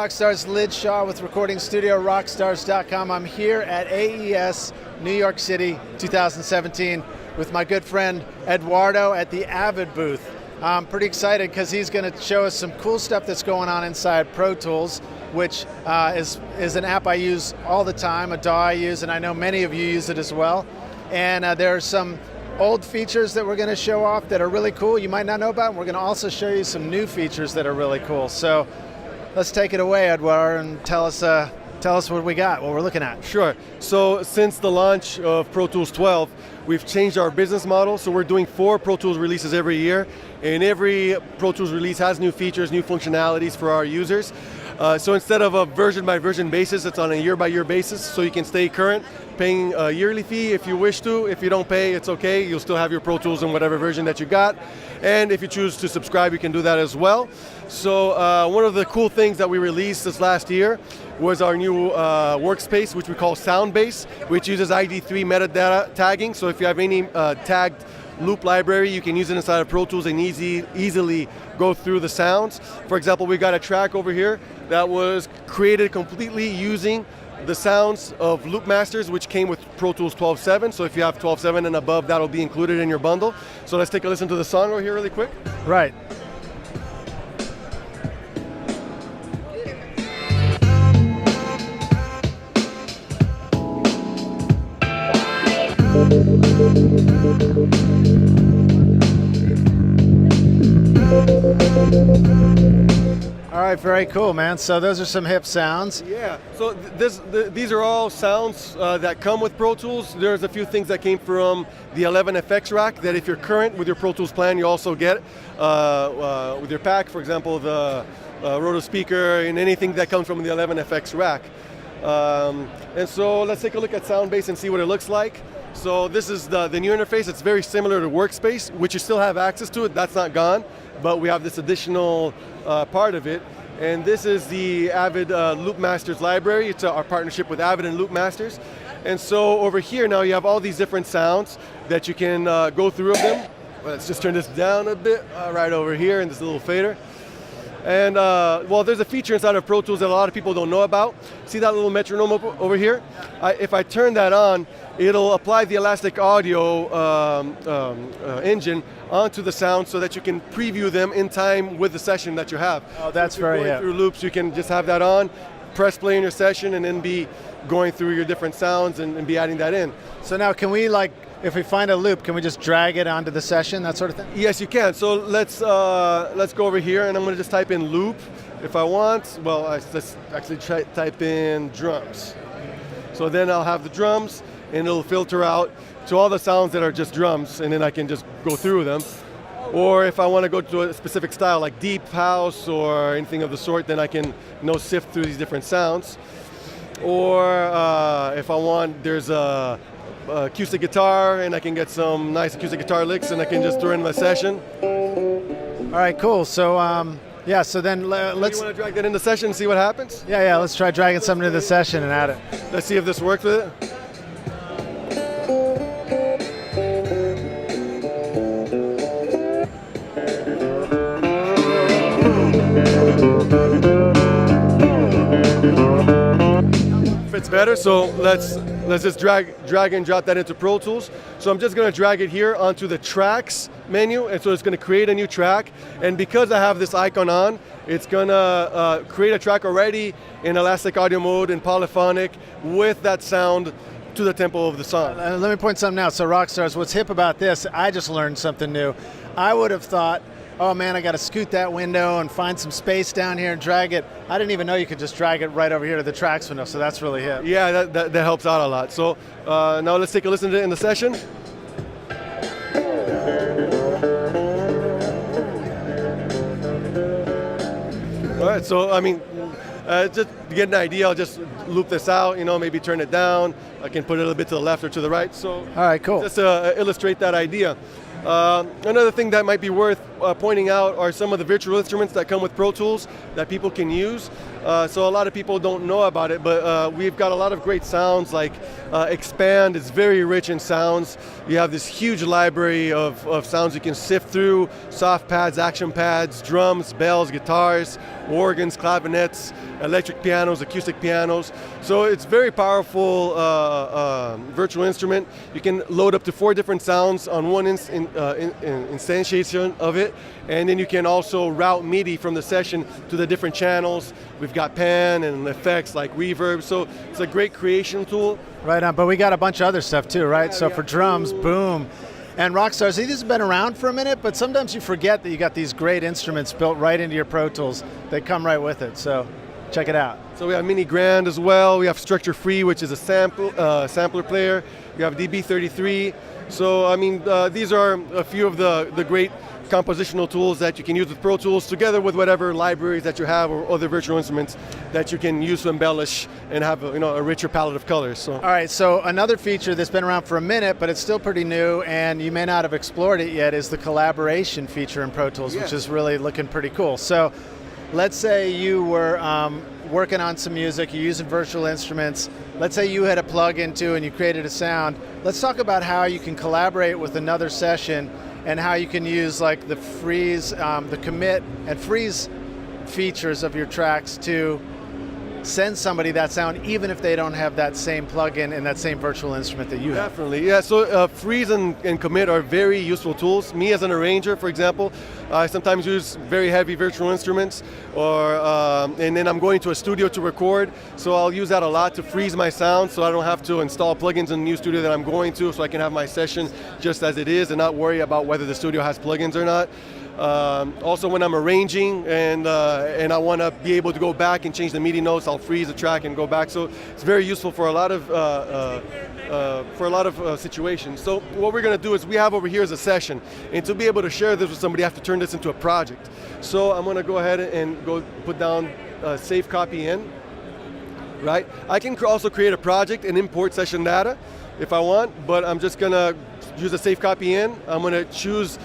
Rockstars, Lid Shaw with Recording Studio, rockstars.com. I'm here at AES New York City 2017 with my good friend Eduardo at the Avid booth. I'm pretty excited because he's going to show us some cool stuff that's going on inside Pro Tools, which is an app I use all the time, a DAW I use, and I know many of you use it as well. And there are some old features that we're going to show off that are really cool you might not know about, and we're going to also show you some new features that are really cool. So let's take it away, Eduardo, and tell us what we got, what we're looking at. Sure. So since the launch of Pro Tools 12, we've changed our business model. So we're doing 4 Pro Tools releases every year, and every Pro Tools release has new features, new functionalities for our users. So instead of a version by version basis, it's on a year by year basis, so you can stay current, paying a yearly fee if you wish to. If you don't pay, it's okay. You'll still have your Pro Tools in whatever version that you got. And if you choose to subscribe, you can do that as well. So one of the cool things that we released this last year was our new workspace, which we call Soundbase, which uses ID3 metadata tagging. So if you have any tagged loop library, you can use it inside of Pro Tools and easily go through the sounds. For example, we got a track over here that was created completely using the sounds of loop masters, which came with Pro Tools 12.7. So if you have 12.7 and above, that'll be included in your bundle. So let's take a listen to the song over here really quick. Right. All right, very cool, man. So those are some hip sounds. Yeah, so these are all sounds that come with Pro Tools. There's a few things that came from the 11FX rack that if you're current with your Pro Tools plan, you also get with your pack, for example, the Roto speaker and anything that comes from the 11FX rack. And so let's take a look at Soundbase and see what it looks like. So this is the new interface. It's very similar to Workspace, which you still have access to it. That's not gone, but we have this additional part of it. And this is the Avid Loop Masters library. It's our partnership with Avid and Loop Masters. And so over here now you have all these different sounds that you can go through of them. Let's just turn this down a bit, right over here in this little fader. And well, there's a feature inside of Pro Tools that a lot of people don't know about. See that little metronome over here? If I turn that on, it'll apply the Elastic Audio engine onto the sound so that you can preview them in time with the session that you have. Oh, that's so if you're going through loops, you can just have that on, press play in your session, and then be going through your different sounds and be adding that in. So now can we, like, if we find a loop, can we just drag it onto the session, that sort of thing? Yes, you can. So let's go over here, and I'm going to just type in loop. If I want, well, let's actually type in drums. So then I'll have the drums, and it'll filter out to all the sounds that are just drums, and then I can just go through them. Or if I want to go to a specific style, like deep house or anything of the sort, then I can sift through these different sounds. Or if I want, there's a acoustic guitar, and I can get some nice acoustic guitar licks, and I can just throw in my session. All right, cool. So yeah, so then let's... You want to drag that in the session and see what happens? Yeah, let's try dragging something to the session and add it. Let's see if this works with it. Fits better, so let's just drag and drop that into Pro Tools. So I'm just going to drag it here onto the tracks menu, and so it's going to create a new track. And because I have this icon on, it's going to create a track already in Elastic Audio mode and polyphonic with that sound to the tempo of the song. Let me point something out. So Rockstars, what's hip about this, I just learned something new. I would have thought, oh man, I got to scoot that window and find some space down here and drag it. I didn't even know you could just drag it right over here to the tracks window, so that's really hip. Yeah, that helps out a lot. So now let's take a listen to it in the session. All right, so I mean, just to get an idea, I'll just loop this out, maybe turn it down. I can put it a little bit to the left or to the right. So all right, cool. Just to illustrate that idea. Another thing that might be worth pointing out are some of the virtual instruments that come with Pro Tools that people can use. So a lot of people don't know about it, but we've got a lot of great sounds like Expand is very rich in sounds. You have this huge library of sounds you can sift through, soft pads, action pads, drums, bells, guitars, organs, clavinets, electric pianos, acoustic pianos. So it's very powerful virtual instrument. You can load up to 4 different sounds on one instantiation of it, and then you can also route MIDI from the session to the different channels. We've got pan and effects like reverb, so it's a great creation tool. Right on, but we got a bunch of other stuff too, right? Yeah, so for drums, boom. And Rockstars, these have been around for a minute, but sometimes you forget that you got these great instruments built right into your Pro Tools. They come right with it, so check it out. So we have Mini Grand as well. We have Structure Free, which is a sampler player. We have DB33. So I mean, these are a few of the great compositional tools that you can use with Pro Tools, together with whatever libraries that you have or other virtual instruments that you can use to embellish and have a richer palette of colors. So. All right, so another feature that's been around for a minute, but it's still pretty new, and you may not have explored it yet, is the collaboration feature in Pro Tools, which is really looking pretty cool. So let's say you were working on some music, you're using virtual instruments. Let's say you had a plug into and you created a sound. Let's talk about how you can collaborate with another session and how you can use like the freeze, the commit and freeze features of your tracks to send somebody that sound even if they don't have that same plugin and that same virtual instrument that you have. Definitely, yeah. So freeze and commit are very useful tools. Me as an arranger, for example, I sometimes use very heavy virtual instruments, and then I'm going to a studio to record, so I'll use that a lot to freeze my sound so I don't have to install plugins in the new studio that I'm going to, so I can have my session just as it is and not worry about whether the studio has plugins or not. Also when I'm arranging and I want to be able to go back and change the MIDI notes, I'll freeze the track and go back. So it's very useful for a lot of situations. So what we're going to do is we have over here is a session, and to be able to share this with somebody, I have to turn this into a project. So I'm going to go ahead and go put down save copy in. Right? I can also create a project and import session data if I want, but I'm just going to use a save copy in. I'm going to choose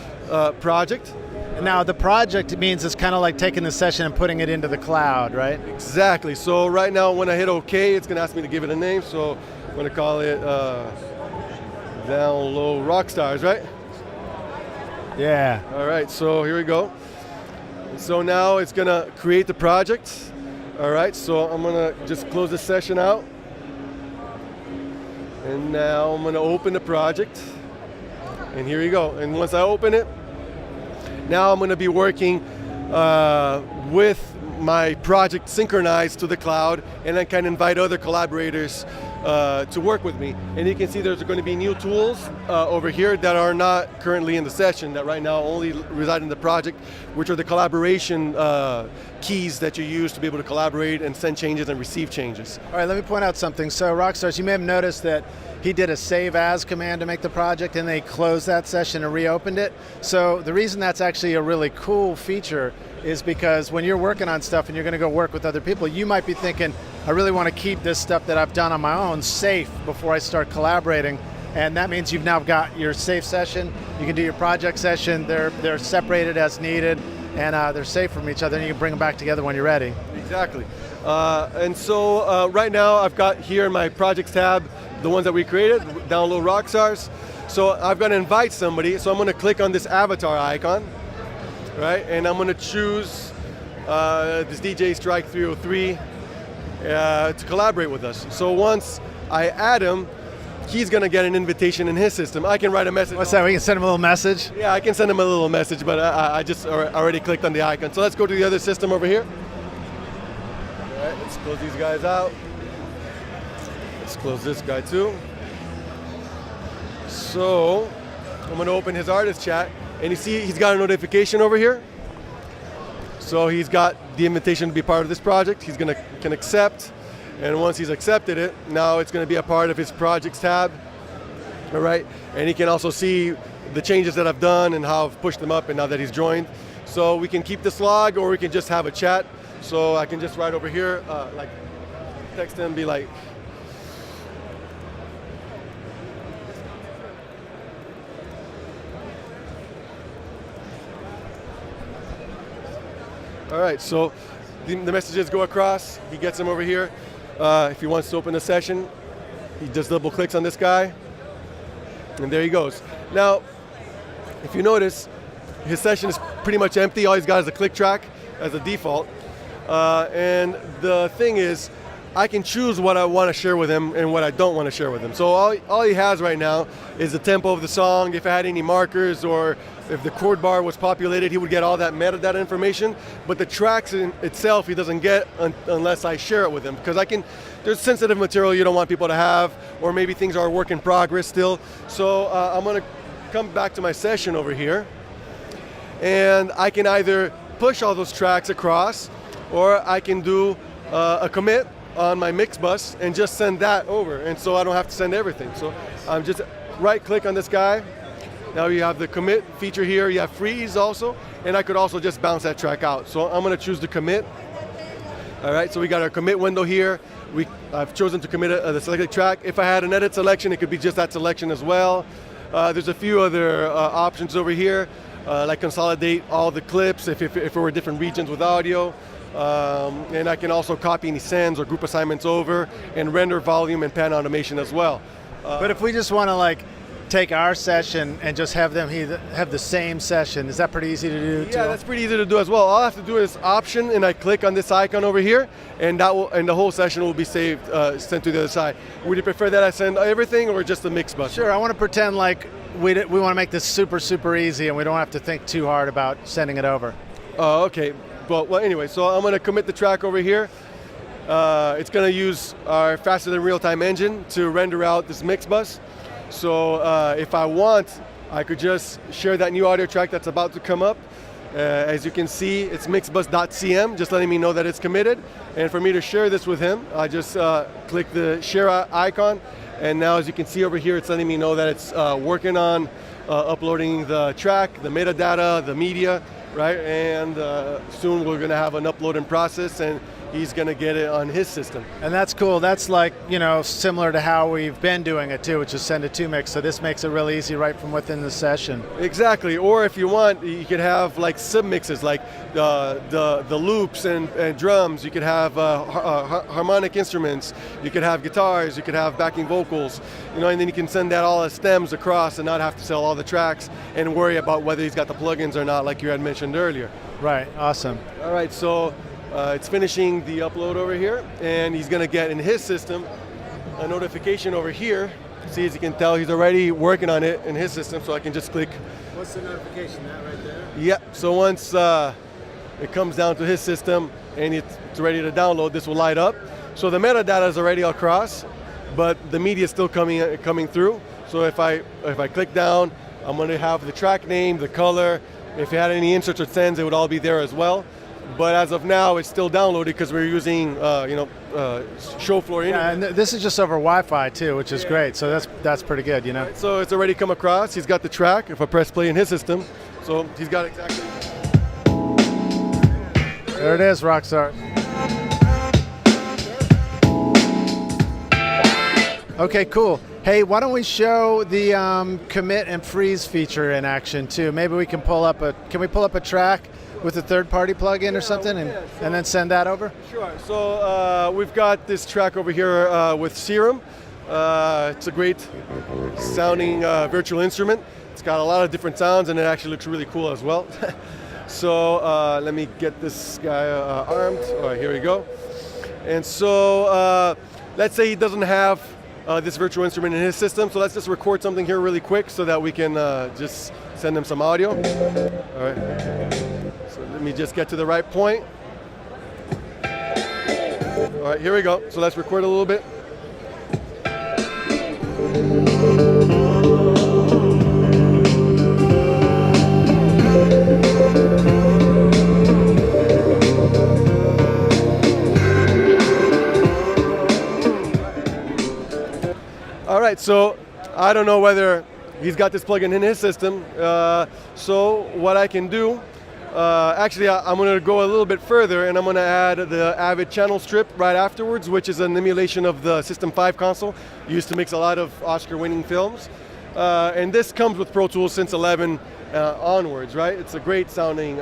project. Now the project means it's kind of like taking the session and putting it into the cloud, right? Exactly. So right now when I hit OK, it's going to ask me to give it a name. So I'm going to call it Down Low Rockstars, right? Yeah. All right, so here we go. So now it's going to create the project. All right, so I'm going to just close the session out. And now I'm going to open the project. And here you go. And once I open it, now I'm going to be working with my project synchronized to the cloud, and I can invite other collaborators to work with me. And you can see there's going to be new tools over here that are not currently in the session, that right now only reside in the project, which are the collaboration keys that you use to be able to collaborate and send changes and receive changes. All right, let me point out something. So Rockstars, you may have noticed that he did a save as command to make the project, and they closed that session and reopened it. So the reason that's actually a really cool feature is because when you're working on stuff and you're going to go work with other people, you might be thinking, I really want to keep this stuff that I've done on my own safe before I start collaborating. And that means you've now got your safe session, you can do your project session, they're separated as needed, and they're safe from each other, and you can bring them back together when you're ready. Exactly. And so right now I've got here in my projects tab the ones that we created, Download Rockstars. So I've got to invite somebody, so I'm going to click on this avatar icon, right? And I'm going to choose this DJ Strike 303 to collaborate with us. So once I add him, he's going to get an invitation in his system. I can write a message. What's that, we can send him a little message? Yeah, I can send him a little message, but I just already clicked on the icon. So let's go to the other system over here. All right, let's close these guys out. Let's close this guy too. So I'm going to open his artist chat, and you see he's got a notification over here. So he's got the invitation to be part of this project. He's can accept, and once he's accepted it, now it's going to be a part of his projects tab. All right, and he can also see the changes that I've done and how I've pushed them up, and now that he's joined. So we can keep this log, or we can just have a chat. So I can just write over here, like text him, be like, all right, so the messages go across. He gets them over here. If he wants to open a session, he just double clicks on this guy, and there he goes. Now, if you notice, his session is pretty much empty. All he's got is a click track as a default. And the thing is, I can choose what I want to share with him and what I don't want to share with him. So all he has right now is the tempo of the song. If I had any markers or if the chord bar was populated, he would get all that metadata information. But the tracks in itself, he doesn't get unless I share it with him. Because there's sensitive material you don't want people to have, or maybe things are a work in progress still. So I'm going to come back to my session over here. And I can either push all those tracks across, or I can do a commit on my mix bus and just send that over, and so I don't have to send everything. So I'm just right click on this guy. Now you have the commit feature here, you have freeze also, and I could also just bounce that track out. So I'm going to choose the commit. All right, so we got our commit window here. I've chosen to commit the selected track. If I had an edit selection, it could be just that selection as well. There's a few other options over here, like consolidate all the clips if it were different regions with audio. And I can also copy any sends or group assignments over and render volume and pan automation as well. But if we just want to take our session and just have them have the same session, is that pretty easy to do? Yeah, that's pretty easy to do as well. All I have to do is option, and I click on this icon over here, and the whole session will be saved, sent to the other side. Would you prefer that I send everything or just the mix bus? Sure. I want to pretend like we want to make this super, super easy, and we don't have to think too hard about sending it over. Oh, okay. Well, anyway, so I'm going to commit the track over here. It's going to use our faster than real-time engine to render out this mix bus. So if I want, I could just share that new audio track that's about to come up. As you can see, it's mixbus.cm, just letting me know that it's committed. And for me to share this with him, I just click the share icon. And now, as you can see over here, it's letting me know that it's working on uploading the track, the metadata, the media, right? And soon we're going to have an uploading process, and he's going to get it on his system. And that's cool. That's similar to how we've been doing it too, which is send a 2-mix. So this makes it really easy right from within the session. Exactly. Or if you want, you could have submixes, like the loops and drums. You could have harmonic instruments. You could have guitars. You could have backing vocals. And then you can send that all as stems across and not have to sell all the tracks and worry about whether he's got the plugins or not, like you had mentioned earlier. Right. Awesome. All right. So it's finishing the upload over here, and he's going to get in his system a notification over here. See, as you can tell, he's already working on it in his system, so I can just click. What's the notification? That right there? Yep. So once it comes down to his system and it's ready to download, this will light up. So the metadata is already across, but the media is still coming through. So if I click down, I'm going to have the track name, the color. If you had any inserts or sends, it would all be there as well. But as of now, it's still downloaded because we're using, show floor internet. Yeah, and this is just over Wi-Fi too, which is great. So that's pretty good, Right, so it's already come across. He's got the track. If I press play in his system, so he's got exactly. There it is, Rockstar. Okay, cool. Hey, why don't we show the commit and freeze feature in action too? Maybe we can pull up a track with a third-party plugin or something, and then send that over? Sure. So we've got this track over here with Serum. It's a great sounding virtual instrument. It's got a lot of different sounds, and it actually looks really cool as well. So let me get this guy armed. All right, here we go. And so let's say he doesn't have this virtual instrument in his system, so let's just record something here really quick so that we can just send him some audio. All right. So let me just get to the right point. All right, here we go. So let's record a little bit. All right, so I don't know whether he's got this plugin in his system. So what I can do, actually I'm going to go a little bit further, and I'm going to add the Avid channel strip right afterwards, which is an emulation of the System 5 console, used to mix a lot of Oscar-winning films. And this comes with Pro Tools since 11, onwards, right? It's a great sounding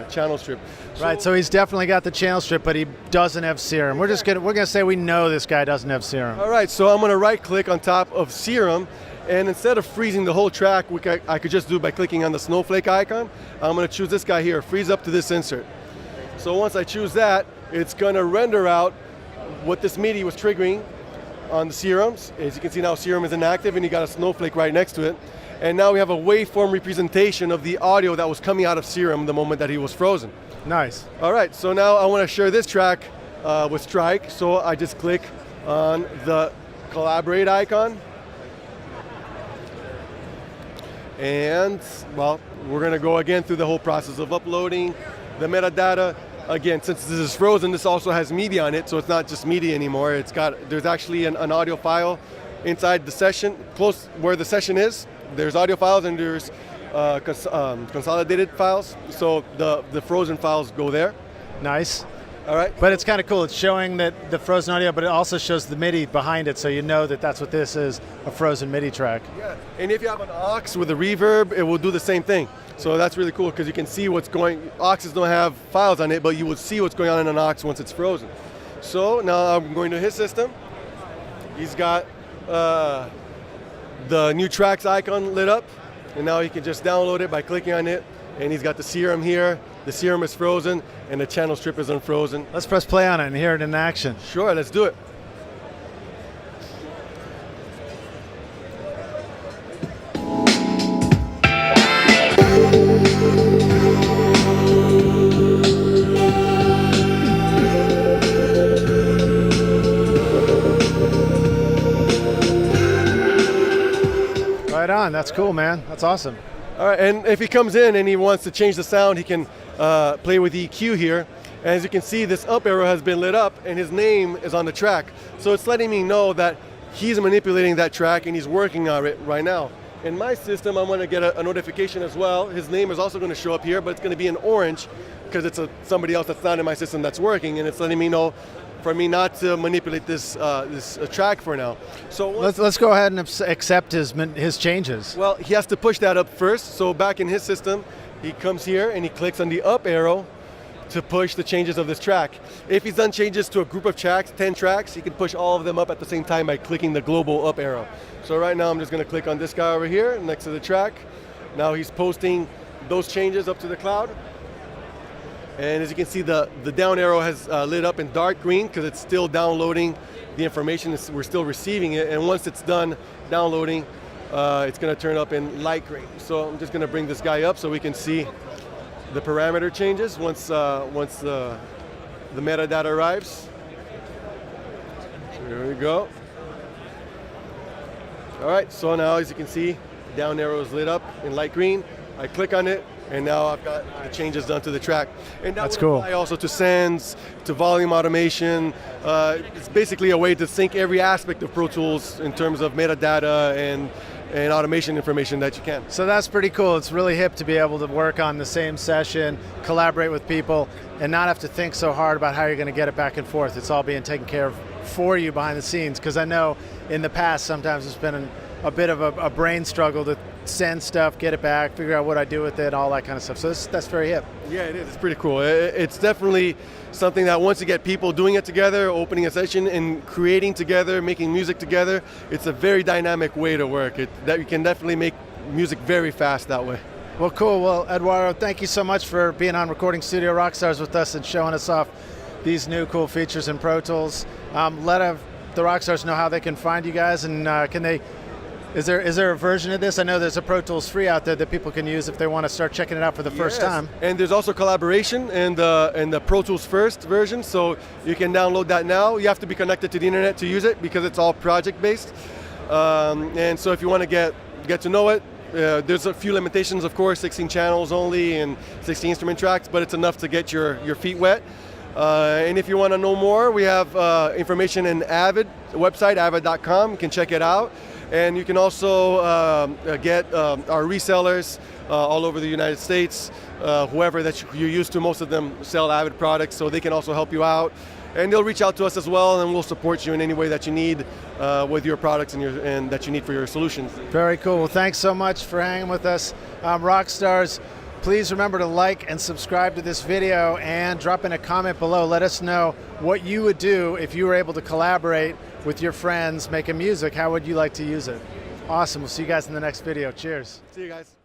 channel strip. Right, so he's definitely got the channel strip, but he doesn't have Serum. We're gonna say we know this guy doesn't have Serum. All right, so I'm gonna right click on top of Serum, and instead of freezing the whole track, which I could just do by clicking on the snowflake icon, I'm gonna choose this guy here, freeze up to this insert. So once I choose that, it's gonna render out what this MIDI was triggering on the Serums. As you can see now, Serum is inactive and you got a snowflake right next to it. And now we have a waveform representation of the audio that was coming out of Serum the moment that he was frozen. Nice. All right, so now I want to share this track with Strike, so I just click on the collaborate icon. And, well, we're going to go again through the whole process of uploading the metadata. Again, since this is frozen, this also has MIDI on it, so it's not just MIDI anymore. There's actually an audio file inside the session, close where the session is. There's audio files and there's consolidated files, so the frozen files go there. Nice. All right. But it's kind of cool. It's showing that the frozen audio, but it also shows the MIDI behind it, so you know that that's what this is, a frozen MIDI track. Yeah, and if you have an aux with a reverb, it will do the same thing. So that's really cool because you can see what's going, auxes don't have files on it, but you will see what's going on in an aux once it's frozen. So now I'm going to his system. He's got the new tracks icon lit up, and now you can just download it by clicking on it, and he's got the Serum here. The Serum is frozen, and the channel strip is unfrozen. Let's press play on it and hear it in action. Sure, let's do it. Right on, that's cool, man. That's awesome. All right, and if he comes in and he wants to change the sound, he can play with EQ here. And as you can see, this up arrow has been lit up and his name is on the track. So it's letting me know that he's manipulating that track and he's working on it right now. In my system, I'm going to get a notification as well. His name is also going to show up here, but it's going to be in orange because it's somebody else that's not in my system that's working, and it's letting me know for me not to manipulate this track for now. So let's go ahead and accept his changes. Well, he has to push that up first. So back in his system, he comes here and he clicks on the up arrow to push the changes of this track. If he's done changes to a group of tracks, 10 tracks, he can push all of them up at the same time by clicking the global up arrow. So right now I'm just going to click on this guy over here next to the track. Now he's posting those changes up to the cloud. And as you can see, the down arrow has lit up in dark green because it's still downloading the information. We're still receiving it. And once it's done downloading, it's going to turn up in light green. So I'm just going to bring this guy up so we can see the parameter changes once the metadata arrives. Here we go. All right, so now as you can see, down arrow is lit up in light green. I click on it, and now I've got the changes done to the track. And that's cool. Also to sends, to volume automation. It's basically a way to sync every aspect of Pro Tools in terms of metadata and automation information that you can. So that's pretty cool. It's really hip to be able to work on the same session, collaborate with people, and not have to think so hard about how you're going to get it back and forth. It's all being taken care of for you behind the scenes, because I know in the past sometimes it's been a bit of a brain struggle to send stuff, get it back, figure out what I do with it, all that kind of stuff. So that's very hip. Yeah, it is. It's pretty cool. It's definitely something that once you get people doing it together, opening a session and creating together, making music together, it's a very dynamic way to work. That you can definitely make music very fast that way. Well, cool. Well, Eduardo, thank you so much for being on Recording Studio Rockstars with us and showing us off these new cool features in Pro Tools. Let the Rockstars know how they can find you guys, and is there a version of this? I know there's a Pro Tools free out there that people can use if they want to start checking it out for the first time. And there's also collaboration and the Pro Tools First version, so you can download that now. You have to be connected to the internet to use it because it's all project based. And so if you want to get to know it, there's a few limitations, of course, 16 channels only and 60 instrument tracks, but it's enough to get your feet wet. And if you want to know more, we have information in Avid, the website, avid.com. You can check it out. And you can also get our resellers all over the United States, whoever that you're used to. Most of them sell Avid products, so they can also help you out. and they'll reach out to us as well, and we'll support you in any way that you need with your products and that you need for your solutions. Very cool. Well, thanks so much for hanging with us. Rockstars, please remember to like and subscribe to this video and drop in a comment below. Let us know what you would do if you were able to collaborate with your friends making music. How would you like to use it? Awesome. We'll see you guys in the next video. Cheers. See you guys.